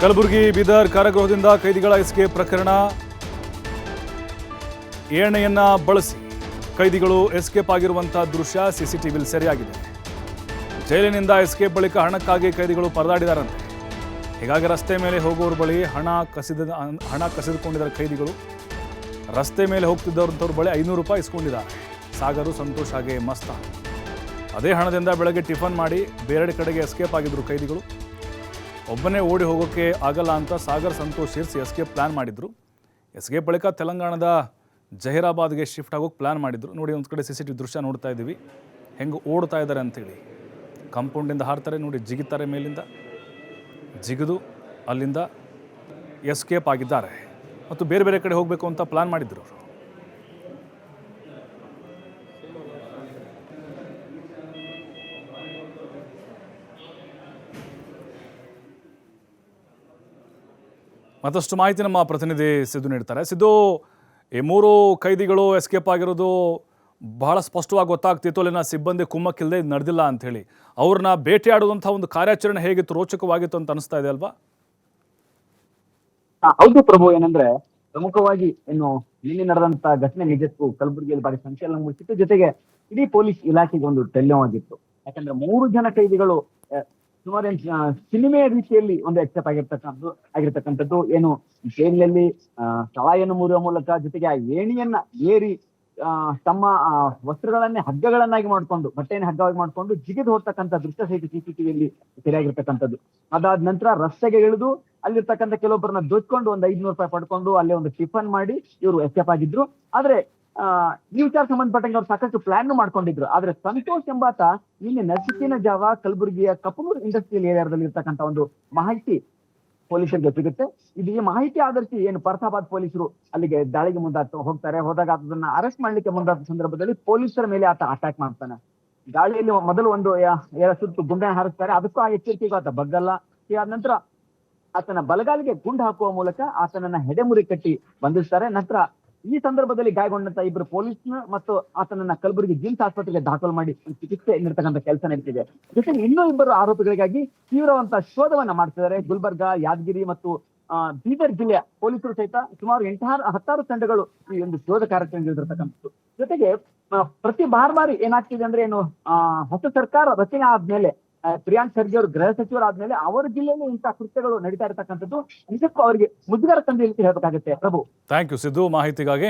Kalaburagi Bidar ಕಾರಾಗೃಹದಿಂದ ಕೈದಿಗಳ escape ಪ್ರಕರಣ. ಏಣೆಯನ್ನ ಬಳಸಿ ಕೈದಿಗಳು escape ಆಗಿರುವಂತಹ ದೃಶ್ಯ ಸಿಸಿಟಿವಿಯಲ್ಲಿ ಸೆರೆಯಾಗಿದೆ. ಜೈಲಿನಿಂದ ಎಸ್ಕೇಪ್ ಬಳಿಕ ಹಣಕ್ಕಾಗಿ ಕೈದಿಗಳು ಪರದಾಡಿದಾರಂತೆ. ಹೀಗಾಗಿ ರಸ್ತೆ ಮೇಲೆ ಹೋಗೋರ ಬಳಿ ಹಣ ಕಸಿದುಕೊಂಡಿದ್ದಾರೆ ಕೈದಿಗಳು. ರಸ್ತೆ ಮೇಲೆ ಹೋಗ್ತಿದ್ದವ್ರ ಬಳಿ 500 ರೂಪಾಯಿ ಇಸ್ಕೊಂಡಿದ್ದಾರೆ. ಸಾಗರು, ಸಂತೋಷ್ ಹಾಗೆ ಮಸ್ತಾನ್. ಅದೇ ಹಣದಿಂದ ಬೆಳಗ್ಗೆ ಟಿಫನ್ ಮಾಡಿ ಬೇರೆ ಕಡೆಗೆ ಎಸ್ಕೇಪ್ ಆಗಿದ್ರು ಕೈದಿಗಳು. ಒಬ್ಬನೇ ಓಡಿ ಹೋಗೋಕ್ಕೆ ಆಗಲ್ಲ ಅಂತ ಸಾಗರ್, ಸಂತೋಷ್ ಸೇರಿಸಿ ಎಸ್ಕೇಪ್ ಪ್ಲ್ಯಾನ್ ಮಾಡಿದ್ರು. ಎಸ್ಕೇಪ್ ಬಳಿಕ ತೆಲಂಗಾಣದ ಜಹೀರಾಬಾದ್ಗೆ ಶಿಫ್ಟ್ ಆಗೋಕ್ಕೆ ಪ್ಲ್ಯಾನ್ ಮಾಡಿದ್ರು. ನೋಡಿ, ಒಂದು ಕಡೆ ಸಿಸಿಟಿವಿ ದೃಶ್ಯ ನೋಡ್ತಾ ಇದ್ದೀವಿ, ಹೆಂಗೆ ಓಡ್ತಾ ಇದ್ದಾರೆ ಅಂತೇಳಿ. ಕಾಂಪೌಂಡಿಂದ ಹಾರ್ತಾರೆ ನೋಡಿ, ಜಿಗಿತಾರೆ, ಮೇಲಿಂದ ಜಿಗಿದು ಅಲ್ಲಿಂದ ಎಸ್ಕೇಪ್ ಆಗಿದ್ದಾರೆ. ಮತ್ತು ಬೇರೆ ಬೇರೆ ಕಡೆ ಹೋಗಬೇಕು ಅಂತ ಪ್ಲ್ಯಾನ್ ಮಾಡಿದ್ರು ಅವರು. ಮತ್ತಷ್ಟು ಮಾಹಿತಿ ನಮ್ಮ ಪ್ರತಿನಿಧಿ ಸಿದ್ದು ನೀಡ್ತಾರೆ. ಸಿದ್ದು, ಈ 3 ಕೈದಿಗಳು ಎಸ್ಕೇಪ್ ಆಗಿರೋದು ಬಹಳ ಸ್ಪಷ್ಟವಾಗಿ ಗೊತ್ತಾಗ್ತಿತ್ತು. ಅಲ್ಲಿನ ಸಿಬ್ಬಂದಿ ಕುಮ್ಮಕ್ಕಿಲ್ಲದೆ ಇದು ನಡೆದಿಲ್ಲ ಅಂಥೇಳಿ. ಅವ್ರನ್ನ ಭೇಟಿಯಾಡುವಂಥ ಒಂದು ಕಾರ್ಯಾಚರಣೆ ಹೇಗಿತ್ತು, ರೋಚಕವಾಗಿತ್ತು ಅಂತ ಅನಿಸ್ತಾ ಇದೆ ಅಲ್ವಾ? ಹೌದು ಪ್ರಭು, ಏನಂದ್ರೆ ಪ್ರಮುಖವಾಗಿ ಇನ್ನು ನಿನ್ನೆ ನಡೆದಂತ ಘಟನೆ ನಿಜಕ್ಕೂ ಕಲಬುರಗಿಯಲ್ಲಿ ಭಾರಿ ಸಂಚಲನ ಮೂಡಿಸಿತ್ತು. ಜೊತೆಗೆ ಇಡೀ ಪೊಲೀಸ್ ಇಲಾಖೆಗೆ ಒಂದು ಟೆಲ್ಯವಾಗಿತ್ತು. ಯಾಕಂದ್ರೆ 3 ಜನ ಕೈದಿಗಳು ಸುಮಾರು ಸಿನಿಮೆ ರೀತಿಯಲ್ಲಿ ಒಂದು ಎಕ್ಸೆಪ್ಟ್ ಆಗಿರ್ತಕ್ಕಂಥದ್ದು ಏನು ಜೈಲಿನಲ್ಲಿ ತಳಾಯನ್ನು ಮುರಿಯುವ ಮೂಲಕ, ಜೊತೆಗೆ ಆ ಏಣಿಯನ್ನ ಏರಿ ತಮ್ಮ ವಸ್ತ್ರಗಳನ್ನೇ ಹಗ್ಗಗಳನ್ನಾಗಿ ಮಾಡ್ಕೊಂಡು, ಬಟ್ಟೆಯನ್ನು ಹಗ್ಗವಾಗಿ ಮಾಡ್ಕೊಂಡು ಜಿಗಿದು ಹೋಗ್ತಕ್ಕಂಥ ದೃಶ್ಯ ಸಹಿತ ಸಿಸಿಟಿವಿಯಲ್ಲಿ ಸೆರೆಯಾಗಿರ್ತಕ್ಕಂಥದ್ದು. ಅದಾದ ನಂತರ ರಸ್ತೆಗೆ ಇಳಿದು ಅಲ್ಲಿರ್ತಕ್ಕಂಥ ಕೆಲವೊಬ್ಬರನ್ನ ದೋಚ್ಕೊಂಡು ಒಂದು 500 ರೂಪಾಯಿ ಪಡ್ಕೊಂಡು ಅಲ್ಲೇ ಒಂದು ಟಿಫನ್ ಮಾಡಿ ಇವರು ಎಸ್ಕೇಪ್ ಆಗಿದ್ರು. ಆದ್ರೆ ಈ ವಿಚಾರ ಸಂಬಂಧಪಟ್ಟಂಗೆ ಅವ್ರು ಸಾಕಷ್ಟು ಪ್ಲಾನ್ ಮಾಡ್ಕೊಂಡಿದ್ರು. ಆದ್ರೆ ಸಂತೋಷ್ ಎಂಬಾತ ನಿನ್ನೆ ನಸುಕಿನ ಜಾವ ಕಲಬುರಗಿಯ ಕಪನೂರ್ ಇಂಡಸ್ಟ್ರಿಯಲ್ ಏರಿಯಾದಲ್ಲಿ ಇರ್ತಕ್ಕಂಥ ಒಂದು ಮಾಹಿತಿ ಪೊಲೀಸರಿಗೆ ಸಿಗುತ್ತೆ. ಇದು ಈ ಮಾಹಿತಿ ಆಧರಿಸಿ ಏನು ಪರ್ತಾಬಾದ್ ಪೊಲೀಸರು ಅಲ್ಲಿಗೆ ದಾಳಿಗೆ ಹೋಗ್ತಾರೆ. ಹೋದಾಗ ಅದನ್ನ ಅರೆಸ್ಟ್ ಮಾಡ್ಲಿಕ್ಕೆ ಮುಂದಾದ ಸಂದರ್ಭದಲ್ಲಿ ಪೊಲೀಸರ ಮೇಲೆ ಆತ ಅಟ್ಯಾಕ್ ಮಾಡ್ತಾನೆ. ದಾಳಿಯಲ್ಲಿ ಮೊದಲು ಒಂದು ಸುತ್ತು ಗುಂಡೆ ಹಾರಿಸ್ತಾರೆ. ಅದಕ್ಕೂ ಆ ಎಚ್ಚರಿಕೆಗೂ ಆತ ಬಗ್ಗಲ್ಲ. ಆದ ನಂತರ ಆತನ ಬಲಗಾಲಿಗೆ ಗುಂಡು ಹಾಕುವ ಮೂಲಕ ಆತನನ್ನ ಹೆಡೆಮುರಿ ಕಟ್ಟಿ ಬಂಧಿಸ್ತಾರೆ. ನಂತರ ಈ ಸಂದರ್ಭದಲ್ಲಿ ಗಾಯಗೊಂಡಂತ 2 ಪೊಲೀಸ್ ಮತ್ತು ಆತನನ್ನ ಕಲಬುರಗಿ ಜಿಮ್ಸ್ ಆಸ್ಪತ್ರೆಗೆ ದಾಖಲು ಮಾಡಿ ಚಿಕಿತ್ಸೆ ನೀಡತಕ್ಕಂಥ ಕೆಲಸ ನಡೀತಿದೆ. ಜೊತೆಗೆ ಇನ್ನೂ 2 ಆರೋಪಿಗಳಿಗಾಗಿ ತೀವ್ರವಂತ ಶೋಧವನ್ನ ಮಾಡ್ತಿದ್ದಾರೆ. ಗುಲ್ಬರ್ಗಾ, ಯಾದಗಿರಿ ಮತ್ತು ಬೀದರ್ ಜಿಲ್ಲೆಯ ಪೊಲೀಸರು ಸಹಿತ ಸುಮಾರು 16 ತಂಡಗಳು ಈ ಒಂದು ಶೋಧ ಕಾರ್ಯಾಚರಣೆ ಇರತಕ್ಕಂಥದ್ದು. ಜೊತೆಗೆ ಪ್ರತಿ ಬಾರಿ ಏನಾಗ್ತಿದೆ ಅಂದ್ರೆ ಏನು ಹೊಸ ಸರ್ಕಾರ ರಚನೆ ಆದ್ಮೇಲೆ ಪ್ರಿಯಾಂಕ್ ಖರ್ಗೆ ಅವರು ಗೃಹ ಸಚಿವರಾದ್ಮೇಲೆ ಅವರ ಜಿಲ್ಲೆಯಲ್ಲಿ ಇಂತಹ ಕೃತ್ಯಗಳು ನಡೀತಾ ಇರತಕ್ಕಂಥದ್ದು ನಿಜಕ್ಕೂ ಅವರಿಗೆ ಮುಜುಗರ ತಂದೆ ಹೇಳ್ಬೇಕಾಗುತ್ತೆ ಪ್ರಭು. ಥ್ಯಾಂಕ್ ಯು ಸಿದ್ದು ಮಾಹಿತಿಗಾಗಿ.